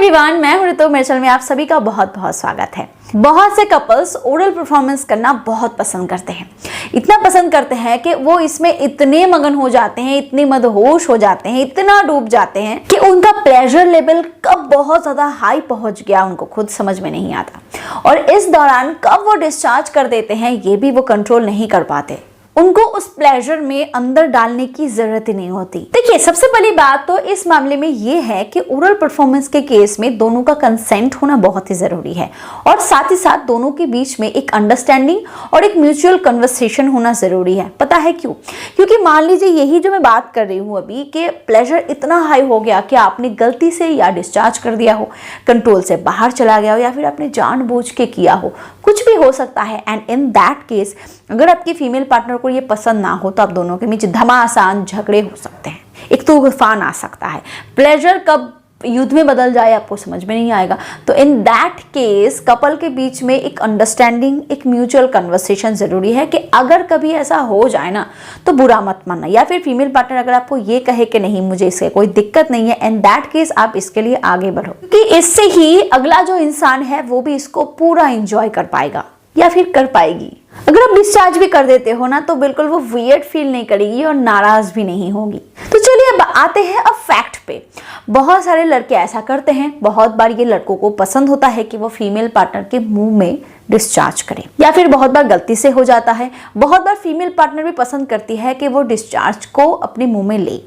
Everyone, मैं हूं ऋतु। मेरे चैनल में आप सभी का बहुत बहुत स्वागत है। बहुत से कपल्स ओरल परफॉर्मेंस करना बहुत पसंद करते हैं। इतना पसंद करते हैं कि वो इसमें इतने मगन हो जाते हैं, इतने मदहोश हो जाते हैं, इतना डूब जाते हैं कि उनका प्लेजर लेवल कब बहुत ज्यादा हाई पहुंच गया उनको खुद समझ में नहीं आता। और इस दौरान कब वो डिस्चार्ज कर देते हैं ये भी वो कंट्रोल नहीं कर पाते। उनको उस प्लेजर में अंदर डालने की जरूरत ही नहीं होती। देखिए, सबसे पहली बात तो इस मामले में ये है कि ओरल परफॉर्मेंस के केस में दोनों का कंसेंट होना बहुत ही जरूरी है और साथ ही साथ दोनों के बीच में एक अंडरस्टैंडिंग और एक म्यूचुअल कन्वर्सेशन होना जरूरी है। पता है क्यों? क्योंकि मान लीजिए यही जो मैं बात कर रही हूँ अभी कि प्लेजर इतना हाई हो गया कि आपने गलती से या डिस्चार्ज कर दिया हो, कंट्रोल से बाहर चला गया हो, या फिर आपने जानबूझ के किया हो, कुछ भी हो सकता है। एंड इन दैट केस अगर आपकी फीमेल पार्टनर को ये पसंद ना हो तो आप दोनों के बीच घमासान झगड़े हो सकते हैं, एक तूफान आ सकता है। प्लेजर कब युद्ध में बदल जाए आपको समझ में नहीं आएगा। तो इन दैट केस कपल के बीच में एक अंडरस्टैंडिंग, एक म्यूचुअल कन्वर्सेशन जरूरी है कि अगर कभी ऐसा हो जाए ना तो बुरा मत मानना, या फिर फीमेल पार्टनर अगर आपको ये कहे कि नहीं मुझे इससे कोई दिक्कत नहीं है, इन दैट केस आप इसके लिए आगे बढ़ो, क्योंकि इससे ही अगला जो इंसान है वो भी इसको पूरा एंजॉय कर पाएगा या फिर कर पाएगी। अगर आप डिस्चार्ज भी कर देते हो ना तो बिल्कुल वो वियर्ड फील नहीं करेगी और नाराज भी नहीं होगी। तो चलिए अब आते हैं अब फैक्ट पे। बहुत सारे लड़के ऐसा करते हैं, बहुत बार ये लड़कों को पसंद होता है कि वो फीमेल पार्टनर के मुंह में डिस्चार्ज करें, या फिर बहुत बार गलती से हो जाता है। बहुत बार फीमेल पार्टनर भी पसंद करती है कि वो डिस्चार्ज को अपने मुंह में ले।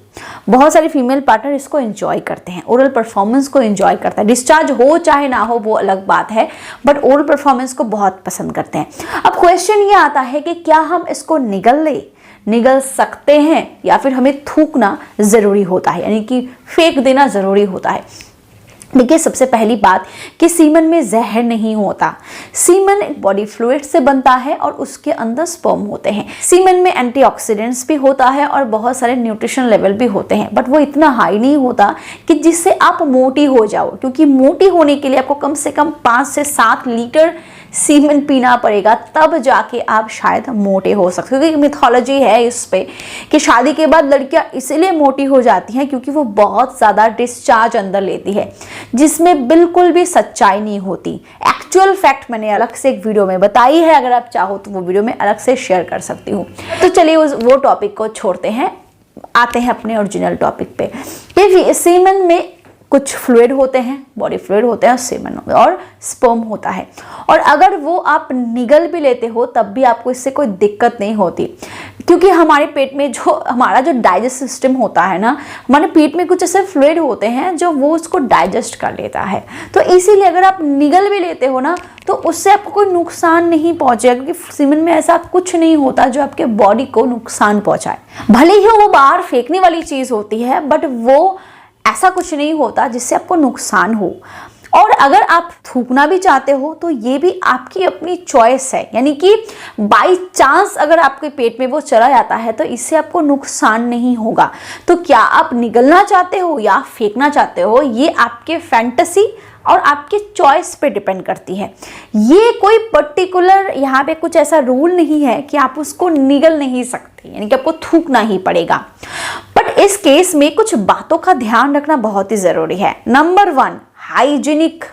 बहुत सारे फीमेल पार्टनर इसको एंजॉय करते हैं, ओरल परफॉर्मेंस को एंजॉय करता है। डिस्चार्ज हो चाहे ना हो वो अलग बात है, बट ओरल परफॉर्मेंस को बहुत पसंद करते हैं। अब क्वेश्चन ये आता है कि क्या हम इसको निगल सकते हैं या फिर हमें थूकना जरूरी होता है, यानी कि फेंक देना जरूरी होता है। देखिए, सबसे पहली बात कि सीमन में जहर नहीं होता। सीमन एक बॉडी फ्लूइड से बनता है और उसके अंदर स्पर्म होते हैं। सीमन में एंटीऑक्सीडेंट्स भी होता है और बहुत सारे न्यूट्रिशन लेवल भी होते हैं, बट वो इतना हाई नहीं होता कि जिससे आप मोटी हो जाओ, क्योंकि मोटी होने के लिए आपको कम से कम 5 से 7 लीटर सीमन पीना पड़ेगा, तब जाके आप शायद मोटे हो सकते हो। क्योंकि मिथोलॉजी है इस पे कि शादी के बाद लड़कियां इसलिए मोटी हो जाती हैं क्योंकि वो बहुत ज़्यादा डिस्चार्ज अंदर लेती है, जिसमें बिल्कुल भी सच्चाई नहीं होती। एक्चुअल फैक्ट मैंने अलग से एक वीडियो में बताई है, अगर आप चाहो तो वो वीडियो में अलग से शेयर कर सकती हूँ। तो चलिए वो टॉपिक को छोड़ते हैं, आते हैं अपने ओरिजिनल टॉपिक पे। कि सीमन में कुछ फ्लूइड होते हैं, बॉडी फ्लूइड होते हैं, सीमन और स्पर्म होता है, और अगर वो आप निगल भी लेते हो तब भी आपको इससे कोई दिक्कत नहीं होती, क्योंकि हमारे पेट में जो हमारा जो डाइजेस्ट सिस्टम होता है ना, हमारे पेट में कुछ ऐसे फ्लूइड होते हैं जो वो उसको डाइजेस्ट कर लेता है। तो इसीलिए अगर आप निगल भी लेते हो ना तो उससे आपको कोई नुकसान नहीं पहुंचेगा, क्योंकि सीमन में ऐसा कुछ नहीं होता जो आपके बॉडी को नुकसान पहुंचाए। भले ही वो बाहर फेंकने वाली चीज होती है, बट वो ऐसा कुछ नहीं होता जिससे आपको नुकसान हो। और अगर आप थूकना भी चाहते हो तो ये भी आपकी अपनी चॉइस है, यानी कि बाई चांस अगर आपके पेट में वो चला जाता है तो इससे आपको नुकसान नहीं होगा। तो क्या आप निगलना चाहते हो या फेंकना चाहते हो, ये आपके फैंटेसी और आपके चॉइस पे डिपेंड करती है। ये कोई पर्टिकुलर यहाँ पे कुछ ऐसा रूल नहीं है कि आप उसको निगल नहीं सकते, यानी कि आपको थूकना ही पड़ेगा। बट इस केस में कुछ बातों का ध्यान रखना बहुत ही जरूरी है। नंबर 1, हाइजीनिक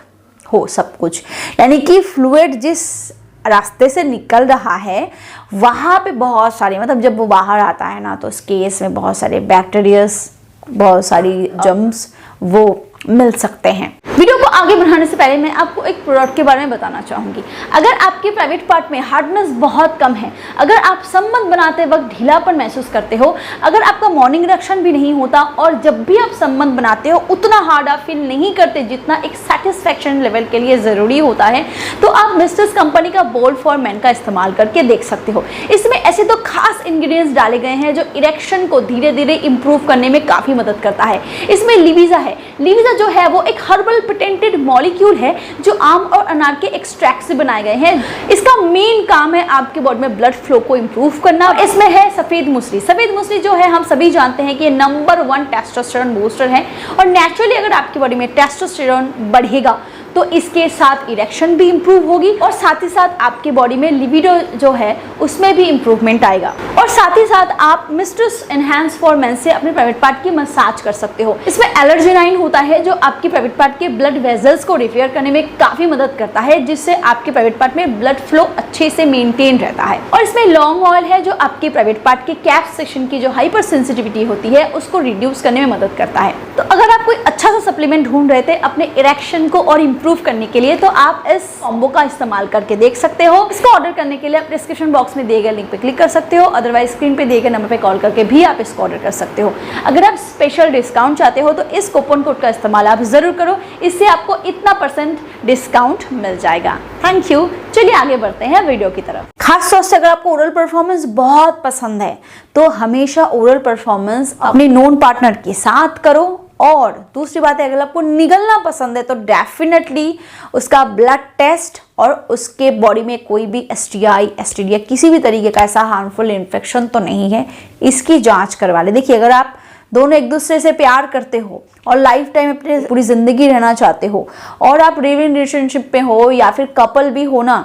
हो सब कुछ, यानी कि फ्लूइड जिस रास्ते से निकल रहा है वहां पे बहुत सारे, मतलब जब वो बाहर आता है ना तो उस केस में बहुत सारे बैक्टीरियास, बहुत सारी जर्म्स वो मिल सकते हैं। वीडियो को आगे बढ़ाने से पहले मैं आपको एक प्रोडक्ट के बारे में बताना चाहूंगी। अगर आपके प्राइवेट पार्ट में हार्डनेस बहुत कम है, अगर आप संबंध बनाते वक्त ढीलापन महसूस करते हो, अगर आपका मॉर्निंग इरेक्शन भी नहीं होता और जब भी आप संबंध बनाते हो उतना हार्ड आप फील नहीं करते जितना एक सेटिस्फैक्शन लेवल के लिए जरूरी होता है, तो आप मिस्टर्स कंपनी का बोल्ड फॉर मेन का इस्तेमाल करके देख सकते हो। इसमें ऐसे तो खास इंग्रेडिएंट्स डाले गए हैं जो इरेक्शन को धीरे धीरे इंप्रूव करने में काफी मदद करता है। इसमें लिविजा है। लिविजा जो है वो एक हर्बल पेटेंटेड मॉलिक्यूल है जो आम और अनार के एक्सट्रैक्ट से बनाए गए हैं। इसका मेन काम है आपके बॉडी में ब्लड फ्लो को इंप्रूव करना। इसमें है सफेद मूसली। सफेद मूसली जो है हम सभी जानते हैं कि ये नंबर 1 टेस्टोस्टेरोन बूस्टर है, और नेचुरली अगर आपकी बॉडी में टेस्टोस्टेरोन बढ़ेगा तो इसके साथ इरेक्शन भी इंप्रूव होगी और साथ ही साथ आपकी बॉडी में लिबिडो जो है उसमें भी इंप्रूवमेंट आएगा। और साथ ही साथ आप मिस्ट्रेस एनहांस फॉर मेन से अपने प्राइवेट पार्ट की मसाज कर सकते हो। इसमें एलर्जिनाइन होता है जो आपकी प्राइवेट पार्ट के ब्लड वेजल्स को रिपेयर करने में काफी मदद करता है, जिससे आपके प्राइवेट पार्ट में ब्लड फ्लो अच्छे से मेंटेन रहता है। और इसमें लॉन्ग ऑयल है जो आपके प्राइवेट पार्ट के कैप सेक्शन की जो हाइपर सेंसिटिविटी होती है उसको रिड्यूस करने में मदद करता है। तो अगर आप कोई अच्छा सा सप्लीमेंट ढूंढ रहे थे अपने इरेक्शन को और इंप्रूव करने के लिए, तो आप इस कॉम्बो का इस्तेमाल करके देख सकते हो। इसको ऑर्डर करने के लिए आप डिस्क्रिप्शन बॉक्स में दिए गए लिंक पे क्लिक कर सकते हो, अदरवाइज स्क्रीन पे दिए गए नंबर पे कॉल करके भी आप इसको ऑर्डर कर सकते हो। अगर आप स्पेशल डिस्काउंट चाहते हो तो इस कूपन कोड का इस्तेमाल आप जरूर करो, इससे आपको इतना % डिस्काउंट मिल जाएगा। Thank you. चलिए आगे बढ़ते हैं वीडियो की तरफ। खास तौर से अगर आपको ओरल परफॉर्मेंस बहुत पसंद है तो हमेशा ओरल परफॉर्मेंस अपने नोन पार्टनर के साथ करो। और दूसरी बात है, अगर आपको निगलना पसंद है तो डेफिनेटली उसका ब्लड टेस्ट और उसके बॉडी में कोई भी STI, STD या किसी भी तरीके का ऐसा हार्मफुल इन्फेक्शन तो नहीं है, इसकी जांच करवा ले। देखिए, अगर आप दोनों एक दूसरे से प्यार करते हो और लाइफ टाइम अपने पूरी जिंदगी रहना चाहते हो और आप लिविंग रिलेशनशिप में हो या फिर कपल भी हो ना,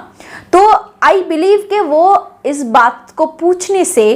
तो आई बिलीव कि वो इस बात को पूछने से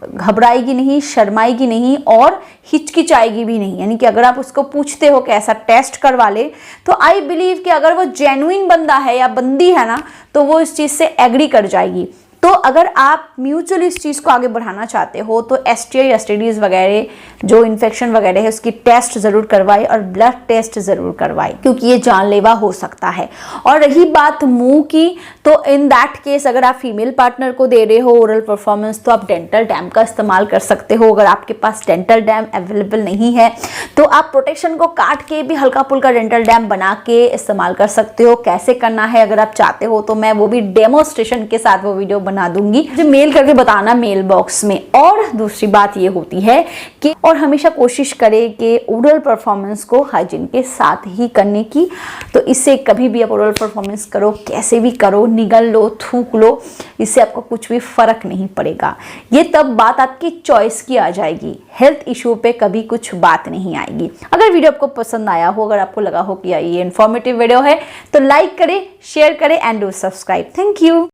घबराएगी नहीं, शर्माएगी नहीं और हिचकिचाएगी भी नहीं। यानी कि अगर आप उसको पूछते हो कि ऐसा टेस्ट करवा ले, तो आई बिलीव कि अगर वो जेन्युइन बंदा है या बंदी है ना, तो वो इस चीज़ से एग्री कर जाएगी। तो अगर आप म्यूचुअली इस चीज़ को आगे बढ़ाना चाहते हो तो STI, STDs वगैरह जो इन्फेक्शन वगैरह है उसकी टेस्ट ज़रूर करवाए और ब्लड टेस्ट ज़रूर करवाए, क्योंकि ये जानलेवा हो सकता है। और रही बात मुंह की, तो इन दैट केस अगर आप फीमेल पार्टनर को दे रहे हो ओरल परफॉर्मेंस तो आप डेंटल डैम का इस्तेमाल कर सकते हो। अगर आपके पास डेंटल डैम अवेलेबल नहीं है तो आप प्रोटेक्शन को काट के भी हल्का फुल्का डेंटल डैम बना के इस्तेमाल कर सकते हो। कैसे करना है अगर आप चाहते हो तो मैं वो भी डेमोस्ट्रेशन के साथ वो वीडियो बना दूंगी, जो मेल करके बताना मेल बॉक्स में। और दूसरी बात ये होती है कि और हमेशा कोशिश करें कि ओरल परफॉर्मेंस को हाइजीन के साथ ही करने की। तो इससे कभी भी आप ओरल परफॉर्मेंस करो, कैसे भी करो, निगल लो, थूक लो, इससे आपको कुछ भी फर्क नहीं पड़ेगा। ये तब बात आपकी चॉइस की आ जाएगी, हेल्थ इशू पे कभी कुछ बात नहीं आएगी। अगर वीडियो आपको पसंद आया हो, अगर आपको लगा हो कि ये इन्फॉर्मेटिव वीडियो है, तो लाइक करें, शेयर करें and do subscribe. Thank you.